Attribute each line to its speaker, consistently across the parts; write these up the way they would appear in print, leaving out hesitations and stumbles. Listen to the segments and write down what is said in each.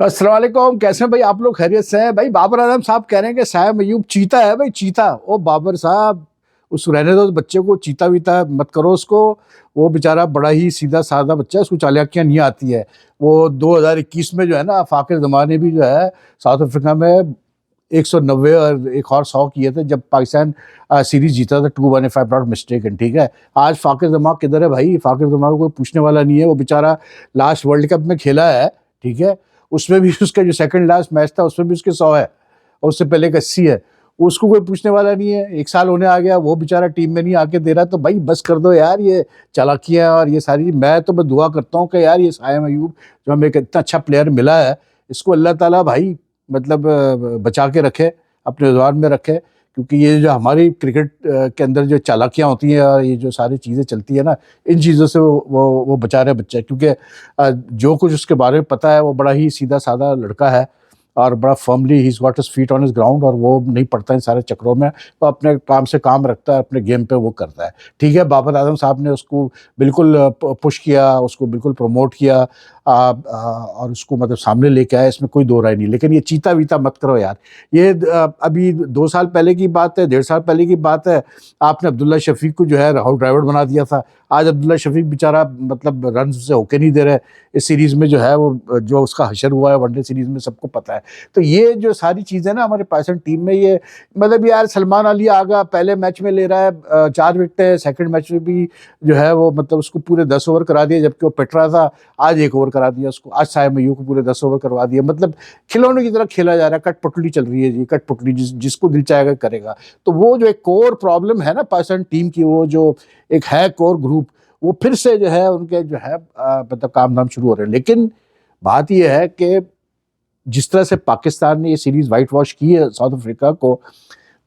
Speaker 1: अस्सलाम वालेकुम, कैसे हैं भाई आप लोग? खैरियत से हैं भाई? बाबर आजम साहब कह रहे हैं कि सायम अयूब चीता है भाई, चीता। ओ बाबर साहब, उस रहने दो उस बच्चे को, चीता वीता मत करो उसको। वो बेचारा बड़ा ही सीधा साधा बच्चा है, उसको चालाकियां नहीं आती है। वो 2021 में जो है ना, फाकिर जमाने भी जो है साउथ अफ्रीका में 190 और एक और 100 किए थे जब पाकिस्तान सीरीज जीता था 2-1 इफ आई नॉट मिस्टेकन। ठीक है, आज फाकिर जमा किधर है भाई? फाकिर जमा को कोई पूछने वाला नहीं है। वो बेचारा लास्ट वर्ल्ड कप में खेला है, ठीक है, उसमें भी उसका जो सेकंड लास्ट मैच था उसमें भी उसके 100 है और उससे पहले का 80 है। उसको कोई पूछने वाला नहीं है। एक साल होने आ गया, वो बेचारा टीम में नहीं आके दे रहा। तो भाई बस कर दो यार ये चालाकियां और ये सारी। मैं दुआ करता हूँ कि यार ये सायम अयूब जो हमें एक इतना अच्छा प्लेयर मिला है, इसको अल्लाह ताला भाई मतलब बचा के रखे, अपने दौर में रखे। क्योंकि ये जो हमारी क्रिकेट के अंदर जो चालाकियां होती हैं और ये जो सारी चीज़ें चलती है ना, इन चीज़ों से वो बचा रहे बच्चे। क्योंकि जो कुछ उसके बारे में पता है, वो बड़ा ही सीधा साधा लड़का है और बड़ा firmly he got his feet on his ground, और वो नहीं पड़ता इन सारे चक्रों में। वो अपने काम से काम रखता है, अपने गेम पे वो करता है। ठीक है, बाबर आजम साहब ने उसको बिल्कुल पुश किया, उसको बिल्कुल प्रमोट किया, और उसको मतलब सामने लेके आया, इसमें कोई दो राय नहीं। लेकिन ये चीता वीता मत करो यार। ये अभी 2 साल पहले की बात है, 1.5 साल पहले की बात है, आपने अब्दुल्ला शफीक को जो है राहुल ड्राइवर बना दिया था। आज अब्दुल्ला शफीक बेचारा मतलब रन से होके नहीं दे रहे इस सीरीज में। जो है वो जो उसका हशर हुआ है वनडे सीरीज में, सबको पता है। तो ये जो सारी चीज़ें ना हमारे पाकिस्तान टीम में, ये मतलब यार सलमान अली आगा पहले मैच में ले रहा है 4 विकेटें, सेकंड मैच में भी जो है वो मतलब उसको पूरे 10 ओवर करा दिए, जबकि वो पिट रहा था। आज 1 ओवर करा दिया उसको। आज सायम अयूब को पूरे 10 ओवर करवा दिया। मतलब खिलौने की तरह खेला जा रहा है। कठपुतली चल रही है जी, कठपुतली, जिसको दिल चाहेगा करेगा। तो वो जो एक कोर प्रॉब्लम है ना पाकिस्तान टीम की, वो जो एक है कोर ग्रुप, वो फिर से जो है उनके जो है मतलब काम धाम शुरू हो रहे हैं। लेकिन बात यह है कि जिस तरह से पाकिस्तान ने ये सीरीज वाइट वॉश की है साउथ अफ्रीका को,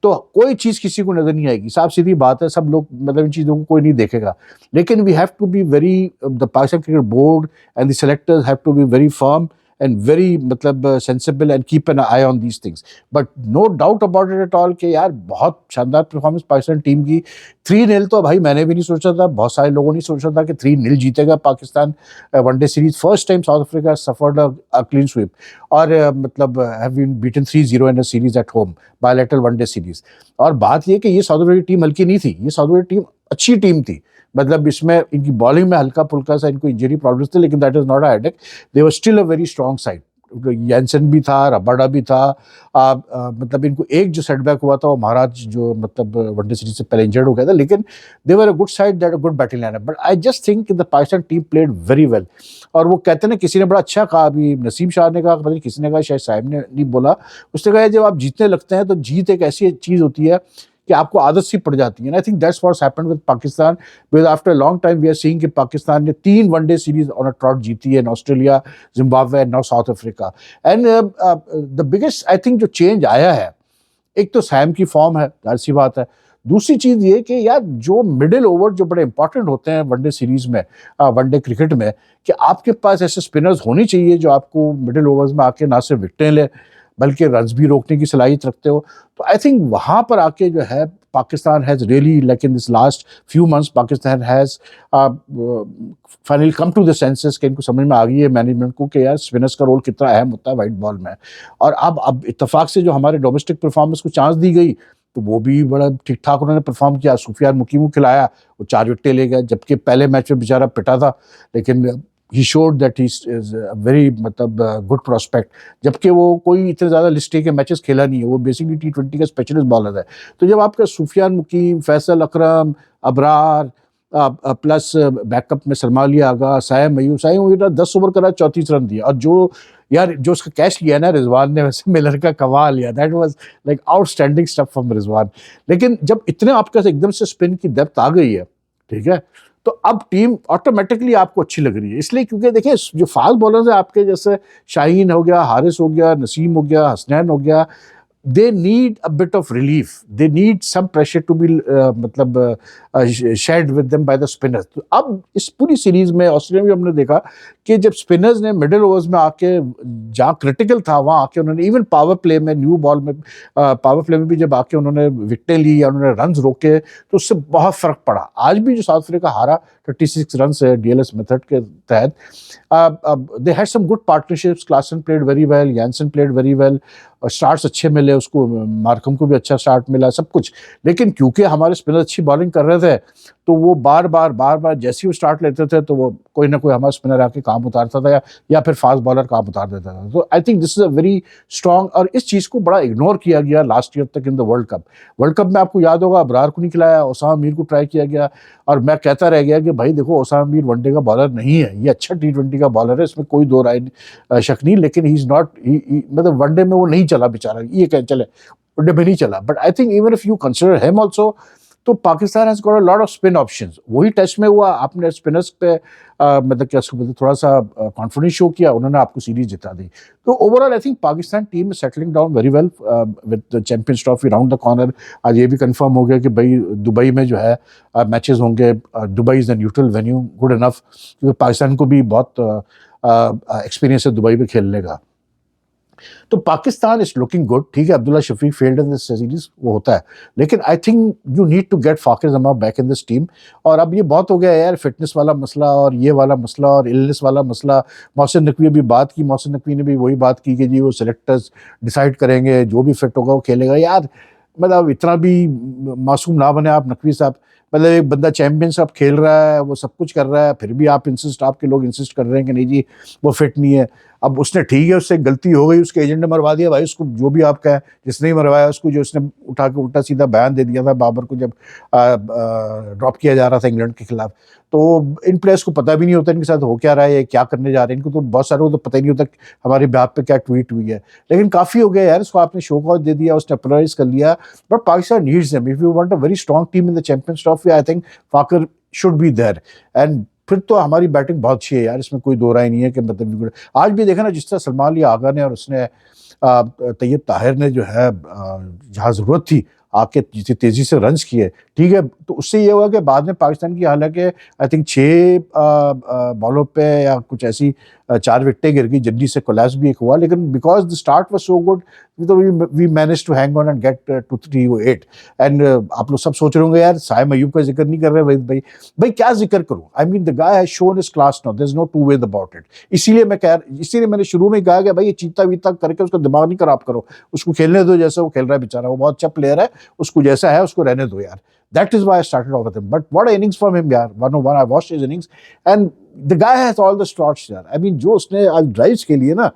Speaker 1: तो कोई चीज़ किसी को नजर नहीं आएगी। साफ सीधी बात है, सब लोग मतलब इन चीज़ों को कोई नहीं देखेगा। लेकिन we have to be very, the Pakistan cricket board and the selectors have to be very firm and very मतलब sensible and keep an eye on these things. But no doubt about it at all कि यार बहुत शानदार performance Pakistan team की। 3-0 तो भाई मैंने भी नहीं सोचा था, बहुत सारे लोगों ने सोचा था कि 3-0 जीतेगा Pakistan one day series. First time South Africa suffered a clean sweep, और मतलब have been beaten 3-0 in a series at home, bilateral one day series. और बात यह कि ये साउथ अफ्रीका की टीम हल्की नहीं थी, ये साउथ अफ्रीका टीम अच्छी टीम थी। मतलब इसमें इनकी बॉलिंग में हल्का फुल्का सा इनको इंजरी प्रॉब्लम्स थे, लेकिन that is not a headache. They were still a very strong side. Jansen भी था, रबाडा भी था। मतलब इनको एक जो सेटबैक हुआ था वो महाराज जो मतलब वनडे सीरीज से पहले इंजर्ड हो गया था, लेकिन they were a good side, that a good batting lineup. But I just think the Pakistan team played very well. और वो कहते हैं ना, किसी ने बड़ा अच्छा कहा, अभी नसीम शाह ने कहा, पता नहीं किसी ने कहा, शायद साहिब ने नहीं बोला, उसने कहा जब आप जीतने लगते हैं तो जीत एक ऐसी चीज़ होती है कि आपको आदत सी पड़ जाती है। I think that's what's happened with Pakistan, because after a long time we are seeing कि पाकिस्तान ने 3 one day series on a trot जीती है, in Australia, Zimbabwe and now South Africa. And the biggest I think जो change आया है, एक तो Sam की फॉर्म है, जाहिर सी बात है। दूसरी चीज ये कि यार जो मिडिल ओवर जो बड़े इंपॉर्टेंट होते हैं वनडे सीरीज में, वनडे क्रिकेट में, कि आपके पास ऐसे स्पिनर्स होनी चाहिए जो आपको मिडिल ओवर्स में आके ना सिर्फ विकेटें ले बल्कि रन्स भी रोकने की सलाहियत रखते हो। तो आई थिंक वहां पर आके जो है Pakistan has really, like in this last few months, Pakistan has finally come to the senses कि इनको समझ में आ गई है मैनेजमेंट को कि यार स्पिनर्स का रोल कितना अहम होता है वाइट बॉल में। और अब इत्तेफाक से जो हमारे डोमेस्टिक परफॉर्मेंस को चांस दी गई, तो वो भी बड़ा ठीक ठाक उन्होंने परफॉर्म किया। सुफियान मुकीम को खिलाया, वो 4 विकेटें ले गए, जबकि पहले मैच में बेचारा पिटा था, लेकिन he showed that he is a very मतलब गुड प्रोस्पेक्ट। जबकि वो कोई इतने ज़्यादा लिस्ट के मैचेस खेला नहीं है, वो बेसिकली T20 का स्पेशलिस्ट बॉलर है। तो जब आपका सुफियान मुकीम, फैसल अकरम, अबरार, प्लस बैकअप में सलमान अली आगा, सायम अयूब ने 10 ओवर करा, 34 रन दिया। और जो यार जो उसका कैच लिया ना रिजवान ने, वैसे मिलर का कमाल लिया, that was like outstanding stuff from Rizwan. लेकिन जब इतने आपके पास एकदम से स्पिन की डेप्थ आ गई है, ठीक है, तो अब टीम ऑटोमेटिकली आपको अच्छी लग रही है। इसलिए क्योंकि देखिए जो फास्ट बॉलर्स हैं आपके, जैसे शाहीन हो गया, हारिस हो गया, नसीम हो गया, हसनैन हो गया, they need a bit of relief, they need some pressure to be मतलब shared with them by the spinners। तो अब इस पूरी सीरीज में ऑस्ट्रेलिया में हमने देखा कि जब स्पिनर्स ने मिडिल ओवर्स में आके, जहाँ क्रिटिकल था वहाँ आके उन्होंने, इवन पावर प्ले में, न्यू बॉल में, पावर प्ले में भी जब आके उन्होंने विकेटें ली या उन्होंने रन रोके, तो उससे बहुत फर्क पड़ा। आज भी जो साउथ अफ्रीका हारा, 36 रन है डीएलएस मेथड के तहत. They had some good partnerships. Klaasen played very well, Jansen played very well. Starts अच्छे मिले उसको, मार्कम को भी अच्छा स्टार्ट मिला, सब कुछ. लेकिन क्योंकि हमारे स्पिनर अच्छी बॉलिंग कर रहे थे, तो वो बार बार जैसे ही वो स्टार्ट लेते थे तो वो कोई ना कोई हमारा स्पिनर आके काम उतारता था, या फिर फास्ट बॉलर काम उतार देता था. तो I think this is a very strong, और इस चीज़ को बड़ा इग्नोर किया गया लास्ट ईयर तक इन द वर्ल्ड कप में. आपको याद होगा अबरार को नहीं खिलाया, ओसामा मीर को ट्राई किया गया, और मैं कहता रह गया कि भाई देखो ओसामा मीर वनडे का बॉलर नहीं है, ये अच्छा T20 का बॉलर है, इसमें कोई दो राय शक नहीं. लेकिन ही इज नॉट, मतलब वनडे में वो नहीं चला बेचारा, ये कह चले वनडे में नहीं चला. But I think even if you consider him also, तो Pakistan has got a lot of spin options. वही टेस्ट में हुआ, आपने स्पिनर्स पे मतलब क्या उसको थोड़ा सा कॉन्फिडेंस शो किया, उन्होंने आपको सीरीज जिता दी. तो overall I think Pakistan team is settling down very well with the Champions trophy round the corner. आज ये भी कंफर्म हो गया कि भाई दुबई में जो है मैचेस होंगे. Dubai is a neutral venue, good enough, क्योंकि पाकिस्तान को भी बहुत एक्सपीरियंस है दुबई में खेलने का. तो पाकिस्तान इज लुकिंग गुड. ठीक है, Abdullah Shafique failed in this series, वो होता है, लेकिन I think you need to get Fakhar Zaman back in this team. और अब ये बहुत हो गया यार, फिटनेस वाला मसला और ये वाला मसला और इलनेस वाला मसला. मोहसिन नकवी भी बात की, मोहसिन नकवी ने भी वही बात की कि जी वो सिलेक्टर्स डिसाइड करेंगे, जो भी फिट होगा वो खेलेगा. यार मतलब इतना भी मासूम ना बने आप नकवी साहब. मतलब एक बंदा चैंपियंस कप खेल रहा है, वो सब कुछ कर रहा है, फिर भी आपके लोग इंसिस्ट कर रहे हैं कि नहीं जी वो फिट नहीं है. अब उसने, ठीक है, उससे गलती हो गई, उसके एजेंट ने मरवा दिया भाई उसको, जो भी आपका है, जिसने ही मरवाया उसको, जो उसने उठा के उल्टा सीधा बयान दे दिया था बाबर को जब ड्रॉप किया जा रहा था इंग्लैंड के खिलाफ. तो इन प्लेयर्स को पता भी नहीं होता इनके साथ हो क्या रहा है, ये क्या करने जा रहे हैं. इनको तो बहुत सारे को तो पता ही नहीं होता हमारी बात पे क्या ट्वीट हुई है. लेकिन काफ़ी हो गया यार, इसको आपने शो कॉज दे दिया, उसने अप्रोलाइज कर लिया. But Pakistan needs them. If you want a very strong team in the Champions Trophy, I think Fakhar should be there. And फिर तो हमारी बैटिंग बहुत अच्छी है यार, इसमें कोई दो राय नहीं है कि मतलब आज भी देखा ना, जिस तरह सलमान अली आगा ने और उसने तैयब ताहिर ने जो है जहाँ ज़रूरत थी आके तेज़ी से रन्स किए, ठीक है. तो उससे ये हुआ कि बाद में पाकिस्तान की, हालांकि आई थिंक 6 बॉलों पे या कुछ ऐसी 4 विकेटें गिर गई, जल्दी से कोलैप्स भी एक हुआ. लेकिन because the start was so good, तो we manage to hang on and get to 308. And आप लोग सब सोच रहे होंगे यार साइम अयूब का जिक्र नहीं कर रहे भाई क्या जिक्र करूं. I mean the guy has shown his class now, there is no two way about it. इसीलिए मैंने शुरू में कहा कि भाई ये चीता वीता करके उसका दिमाग नहीं खराब करो, उसको खेलने दो जैसा वो खेल रहा है बेचारा, वो बहुत अच्छा प्लेयर है, उसको जैसा है उसको रहने दो यार. That is why I started off with him. But what innings from him, यार. 101, I watched his innings, and the guy has all the starts यार. I mean, जो उसने आज ड्राइव्स खेली है ना,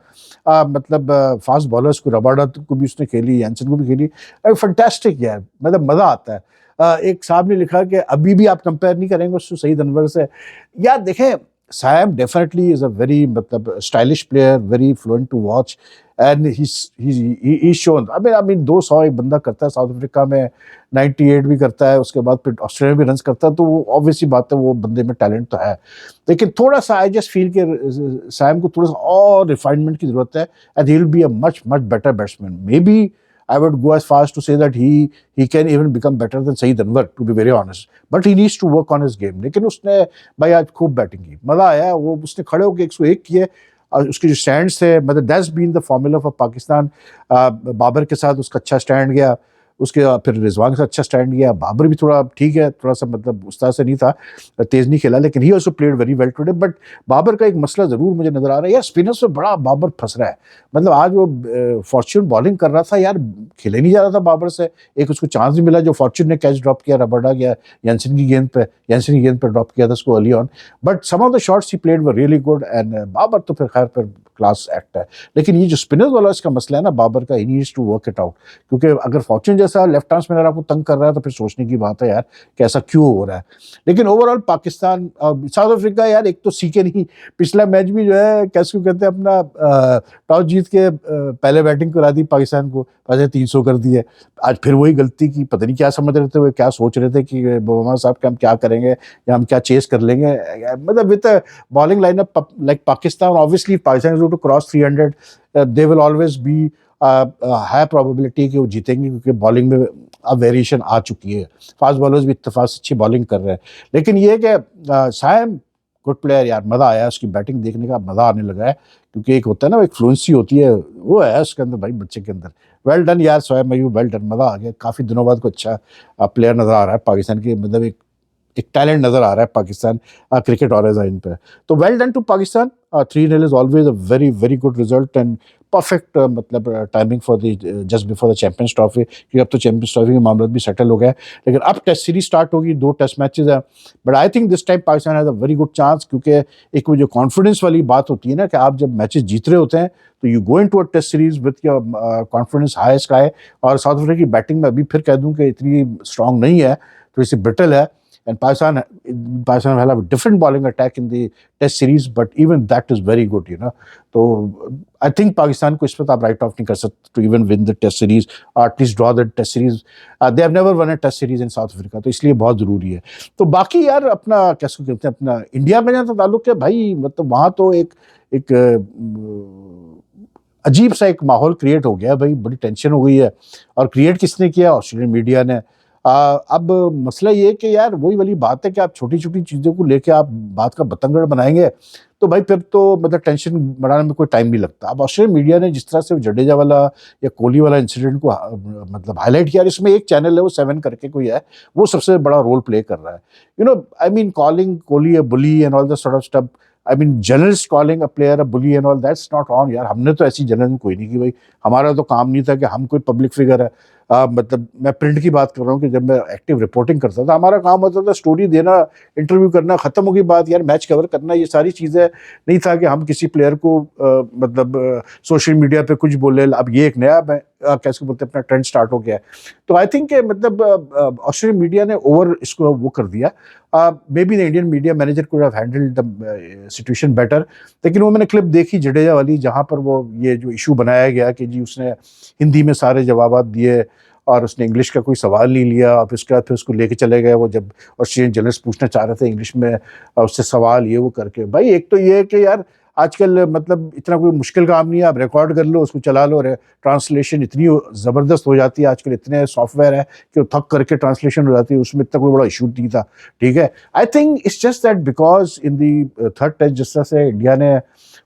Speaker 1: मतलब फास्ट बॉलर्स को, रबाडा को भी उसने खेली, जैनसन को भी खेली, फैंटास्टिक यार. मतलब मजा आता है. एक साहब ने लिखा कि अभी भी आप कंपेयर नहीं करेंगे उसको सईद अनवर से. यार देखें, Sam definitely is a very मतलब stylish player, very fluent to watch, and he's shown. I mean 200 एक बंदा करता है साउथ अफ्रीका में, 98 भी करता है, उसके बाद फिर ऑस्ट्रेलिया में भी रन्स करता है, तो वो ऑब्वियसली बात है वो बंदे में टैलेंट तो है. लेकिन थोड़ा सा आई जस्ट फील कि सैम को थोड़ा सा और रिफाइनमेंट की जरूरत है, and he will be a much better batsman. May be I would go as far as to say that he can even become better than Saeed Anwar, to be very honest. But he needs to work on his game. लेकिन उसने भाई आज खूब batting की, मजा आया. वो उसने खड़े होकर 101 किए, और उसके जो स्टैंड्स थे, मतलब that's been the formula for Pakistan. Babar के साथ उसका अच्छा स्टैंड गया, उसके फिर रिजवान से अच्छा स्टैंड गया. बाबर भी थोड़ा ठीक है, थोड़ा सा मतलब उस तरह से नहीं था, तेज़ नहीं खेला, लेकिन he also played very well today. But Babar का एक मसला ज़रूर मुझे नज़र आ रहा है यार, स्पिनर्स में बड़ा बाबर फंस रहा है. मतलब आज वो फॉर्च्यून बॉलिंग कर रहा था यार, खेले नहीं जा रहा था बाबर से. एक उसको चांस नहीं मिला, जो फॉर्च्यून ने कैच ड्रॉप किया, रबाडा गया जैनसन की गेंद पे ड्रॉप किया था उसको early on. But some of the shots he played were really good. And Babar तो फिर खैर फिर क्लास एक्ट है. लेकिन ये जो स्पिनर्स वाला इसका मसला है ना बाबर का, he needs to work it out. क्योंकि अगर फॉर्च्यून जैसा लेफ्ट आर्म स्पिनर आपको तंग कर रहा है, तो फिर सोचने की बात है यार कि ऐसा क्यों हो रहा है. लेकिन ओवरऑल पाकिस्तान, साउथ अफ्रीका यार, एक तो सीखे नहीं. पिछला मैच भी जो है कैसे कहते हैं अपना, टॉस जीत के पहले बैटिंग करा दी पाकिस्तान को, पहले 300 कर दिए. आज फिर वही गलती की, पता नहीं क्या समझ रहे थे, क्या सोच रहे थे कि बोमा साहब के हम क्या करेंगे या हम क्या चेस कर लेंगे. मतलब with bowling lineup like Pakistan, obviously Pakistan to cross 300, they will always be high probability कि वो जीतेंगे, क्योंकि बॉलिंग में अब वेरिएशन आ चुकी है. फास्ट बॉलर्स भी इत्तेफाक से अच्छी बॉलिंग कर रहे हैं. लेकिन ये कि साइम गुड प्लेयर यार, मज़ा आया उसकी बैटिंग देखने का, मज़ा आने लगा है. क्योंकि एक होता है ना, एक फ्लुएंसी होती है, वो है उसके अंदर भाई, बच्चे के अंदर. वेल डन यार सोएब अयूब, वेल डन, मज़ा आ गया. काफ़ी दिनों बाद को अच्छा प्लेयर नज़र आ रहा है पाकिस्तान के. मतलब एक टैलेंट नज़र आ रहा है पाकिस्तान क्रिकेट ऑर्गेनाइजेशन पे। तो well done to Pakistan, 3-0 is always a very very good result and perfect मतलब timing for the just before the Champions Trophy, क्योंकि अब तो चैंपियंस ट्रॉफी के मामला भी सेटल हो गया है। लेकिन अब टेस्ट सीरीज स्टार्ट होगी, 2 टेस्ट मैचेस हैं, but I think this time Pakistan has a very good chance, क्योंकि एक वो जो कॉन्फिडेंस वाली बात होती है ना कि आप जब मैचेस जीत रहे होते हैं तो you go into a test series with your confidence high sky. और साउथ अफ्रीका की बैटिंग में अभी फिर कह दूं कि इतनी स्ट्रांग नहीं है, थोड़ी सी ब्रिटल है, and Pakistan will have a different bowling attack in the test series, but even that is very good, you know. तो I think पाकिस्तान को इस पर आप राइट ऑफ नहीं कर सकते to even win the test series or at least draw the test series. They have never won a test series in South Africa, तो इसलिए बहुत ज़रूरी है। तो बाकी यार अपना कैसे कहते हैं, अपना इंडिया में जहाँ तो ताल्लुक है भाई, मतलब वहाँ तो एक अजीब सा एक माहौल क्रिएट हो गया भाई, बड़ी टेंशन हो गई है। और क्रिएट किसने किया? ऑस्ट्रेलियन मीडिया ने। अब मसला ये है कि यार वही वाली बात है कि आप छोटी छोटी चीज़ों को लेके आप बात का बतंगड़ बनाएंगे तो भाई फिर तो मतलब टेंशन बढ़ाने में कोई टाइम नहीं लगता। अब ऑस्ट्रेलियन मीडिया ने जिस तरह से जडेजा वाला या कोहली वाला इंसिडेंट को मतलब हाईलाइट किया, इसमें एक चैनल है वो 7 करके कोई है, वो सबसे बड़ा रोल प्ले कर रहा है। You know I mean calling Kohli a bully and all the sort of stuff, I mean journalist calling a player a bully and all, that's not on यार। हमने तो ऐसी जर्नलिज्म कोई नहीं की भाई, हमारा तो काम नहीं था कि हम कोई पब्लिक फिगर है। मतलब मैं प्रिंट की बात कर रहा हूँ कि जब मैं एक्टिव रिपोर्टिंग करता था, हमारा काम होता था स्टोरी देना, इंटरव्यू करना, खत्म होगी बात यार, मैच कवर करना, ये सारी चीज़ें नहीं था कि हम किसी प्लेयर को मतलब सोशल मीडिया पे कुछ बोले। अब ये एक नया कैसे बोलते हैं अपना ट्रेंड स्टार्ट हो गया है। तो आई थिंक मतलब ऑस्ट्रेलियन मीडिया ने ओवर इसको वो कर दिया। May be the Indian media manager could have handled the situation better. लेकिन वो मैंने क्लिप देखी जडेजा वाली, जहाँ पर वो ये जो इशू बनाया गया कि जी उसने हिंदी में सारे जवाब दिए और उसने इंग्लिश का कोई सवाल नहीं लिया, और उसके बाद फिर उसको लेके चले गए वो, जब ऑस्ट्रेलियन जर्नलिस्ट पूछना चाह रहे थे इंग्लिश में उससे सवाल ये वो करके। भाई एक तो ये है कि यार आजकल मतलब इतना कोई मुश्किल काम नहीं है, आप रिकॉर्ड कर लो, उसको चला लो, ट्रांसलेशन इतनी ज़बरदस्त हो जाती है आजकल, इतने सॉफ्टवेयर है कि थक करके ट्रांसलेशन हो जाती है, उसमें इतना कोई बड़ा इशू नहीं था। ठीक है, I think it's just that because in the third test जिस तरह से इंडिया ने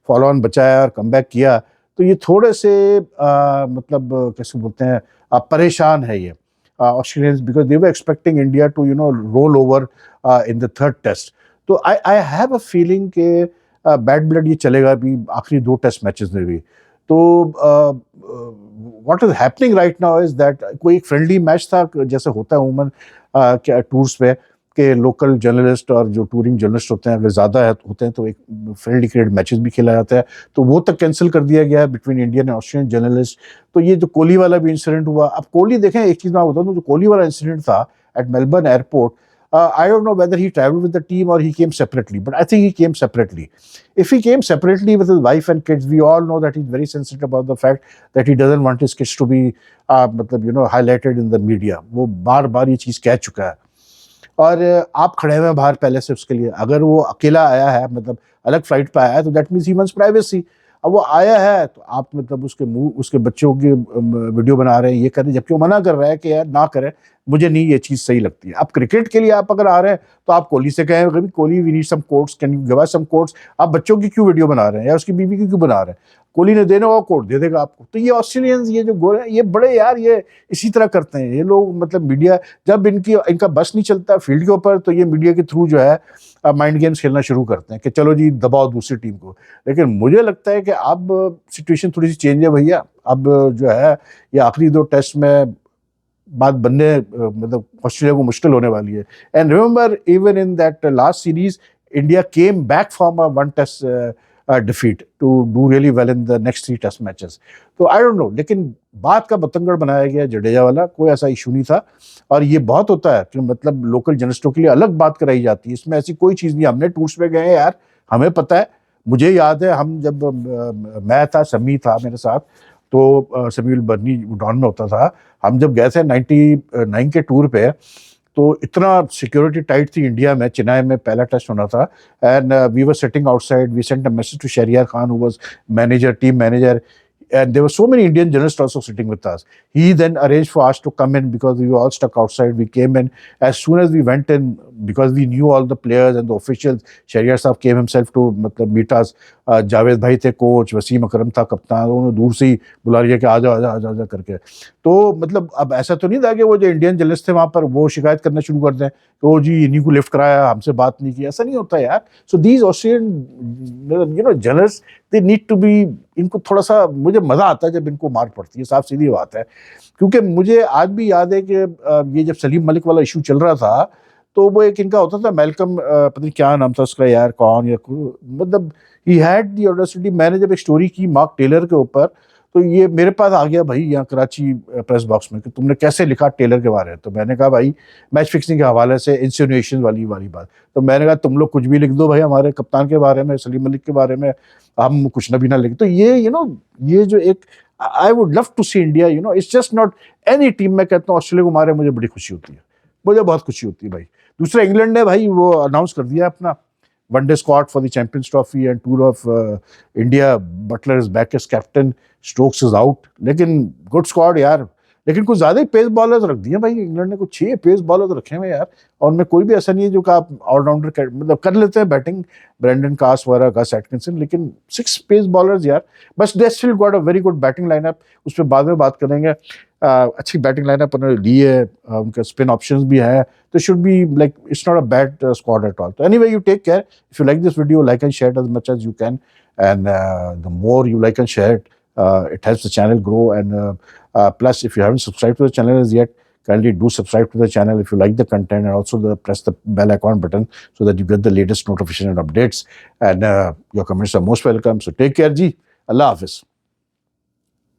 Speaker 1: फॉलो ऑन बचाया और कम बैक किया, तो ये थोड़े से मतलब कैसे बोलते हैं परेशान है ये Australians, because they were expecting India to you know roll over in the third test. तो आई हैव अ फीलिंग के बैड ब्लड ये चलेगा भी आखिरी 2 टेस्ट मैचेस में भी। तो what is happening right now is that कोई एक फ्रेंडली मैच था जैसे होता है उमूमन टूर्स पे, के लोकल जर्नलिस्ट और जो टूरिंग जर्नलिस्ट होते हैं अगर ज़्यादा होते हैं तो एक फ्रेंडली क्रिकेट मैचेस भी खेला जाता है, तो वो तक कैंसिल कर दिया गया है between Indian and Australian journalist. तो ये जो कोहली वाला भी इंसिडेंट हुआ, अब कोहली देखें एक चीज़ मैं बताऊँ, जो कोहली वाला इंसिडेंट था at Melbourne airport, I don't know whether he traveled with the team or he came separately, but I think he came separately. If he came separately with his wife and kids, we all know that he's very sensitive about the fact that he doesn't want his kids to be मतलब you know highlighted in the media. वो बार बार ये चीज़ कह चुका है। और आप खड़े हुए हैं बाहर पहले से उसके लिए, अगर वो अकेला आया है मतलब अलग फ्लाइट पे आया है तो that means he wants privacy. अब वो आया है तो आप मतलब उसके मुंह उसके बच्चों की वीडियो बना रहे हैं, ये कर रहे हैं, जबकि वो मना कर रहा है कि यार ना करें, मुझे नहीं ये चीज़ सही लगती है। अब क्रिकेट के लिए आप अगर आ रहे हैं तो आप कोहली से कहें कभी Kohli we need some quotes, can you give us some quotes. आप बच्चों की क्यों वीडियो बना रहे हैं या उसकी बीवी की क्यों बना रहे हैं? कोहली ने देना होगा कोट दे देगा आपको। तो ये ऑस्ट्रेलियंस ये जो गोरे ये बड़े यार ये इसी तरह करते हैं ये लोग, मतलब मीडिया जब इनका बस नहीं चलता फील्ड के ऊपर तो ये मीडिया के थ्रू जो है माइंड गेम्स खेलना शुरू करते हैं कि चलो जी दबाओ दूसरी टीम को। लेकिन मुझे लगता है कि अब सिचुएशन थोड़ी सी चेंज है भैया। अब जो है ये आखिरी 2 टेस्ट में बात बनने मतलब ऑस्ट्रेलिया को मुश्किल होने वाली है। And remember even in that last series India came back from a 1 test defeat to do really well in the next 3 test matches. तो आई डोंट नो, लेकिन बात का बतंगड़ बनाया गया जडेजा वाला, कोई ऐसा इशू नहीं था। और ये बहुत होता है कि मतलब लोकल जर्नलिस्टों के लिए अलग बात कराई जाती है, इसमें ऐसी कोई चीज़ नहीं। हमने टूर्स पे गए हैं यार, हमें पता है। मुझे याद है हम जब मैं था, समी था मेरे साथ, तो समीउल बर्नी डॉन में होता था, हम जब गए थे 99 के टूर पे, तो इतना सिक्योरिटी टाइट थी इंडिया में, चेन्नई में पहला टेस्ट होना था, and we were sitting outside, we sent a message to Shahryar Khan who was manager, team manager, and there were so many Indian journalists also sitting with us. He then arranged for us to come in because we were all stuck outside. We came in. As soon as we went in, because we knew all the players and the officials. Shahryar साहब came himself to मतलब meet us. Javed भाई थे coach, Wasim अकरम था कप्तान, उन्होंने दूर से ही बुला लिया कि आजा आजा आजा आजा करके। तो मतलब अब ऐसा तो नहीं था कि वो जो इंडियन जर्नलिस्ट थे वहाँ पर वो शिकायत करना शुरू कर दें कि वो जी इन्हीं को लिफ्ट कराया, हमसे बात नहीं की। ऐसा नहीं होता यार। So these Australian you know journalist, they need to be, इनको थोड़ा सा, मुझे मज़ा आता है जब इनको मार पड़ती है, साफ सीधी बात है। क्योंकि मुझे आज भी याद है कि ये जब सलीम मलिक वाला इशू चल रहा था तो वो एक इनका होता था मैल्कम, पता नहीं क्या नाम था उसका यार, कौन या मतलब ही हैड द ऑडेसिटी। मैंने जब एक स्टोरी की मार्क टेलर के ऊपर तो ये मेरे पास आ गया भाई यहाँ कराची प्रेस बॉक्स में कि तुमने कैसे लिखा टेलर के बारे में। तो मैंने कहा भाई मैच फिक्सिंग के हवाले से इंसिनुएशन वाली बात। तो मैंने कहा तुम लोग कुछ भी लिख दो भाई हमारे कप्तान के बारे में, सलीम मलिक के बारे में, हम कुछ ना भी ना लिख। तो ये ये जो एक I would love to see India, it's just not any team. मैं कहता हूँ ऑस्ट्रेलिया को मारे मुझे बड़ी खुशी होती है, मुझे बहुत खुशी होती है भाई। दूसरा इंग्लैंड ने भाई वो अनाउंस कर दिया अपना one day squad for the Champions Trophy and tour of India. Buttler is back as captain, Stokes is out, लेकिन गुड स्क्वाड यार। लेकिन कुछ ज्यादा ही पेस बॉलर्स रख दिए भाई इंग्लैंड ने, कुछ 6 पेस बॉलर्स रखे हुए यार। और उनमें कोई भी ऐसा नहीं है जो का आप ऑलराउंडर मतलब कर लेते हैं बैटिंग, ब्रेंडन कास वगैरह, गस एटकिंसन, लेकिन 6 पेस बॉलर्स यार। बस they still got a very good batting lineup, उस पर बाद में बात करेंगे। अच्छी बैटिंग लाइनअप उन्होंने ली है, उनके स्पिन ऑप्शंस भी है, तो should be like it's not a bad squad at all. तो anyway you take care, if you like this video like and share as much as you can, and the more you like and share it, it helps the channel grow. And plus, if you haven't subscribed to the channel as yet, kindly do subscribe to the channel if you like the content, and also press the bell icon button so that you get the latest notification and updates. And your comments are most welcome. So take care, ji. Allah Hafiz.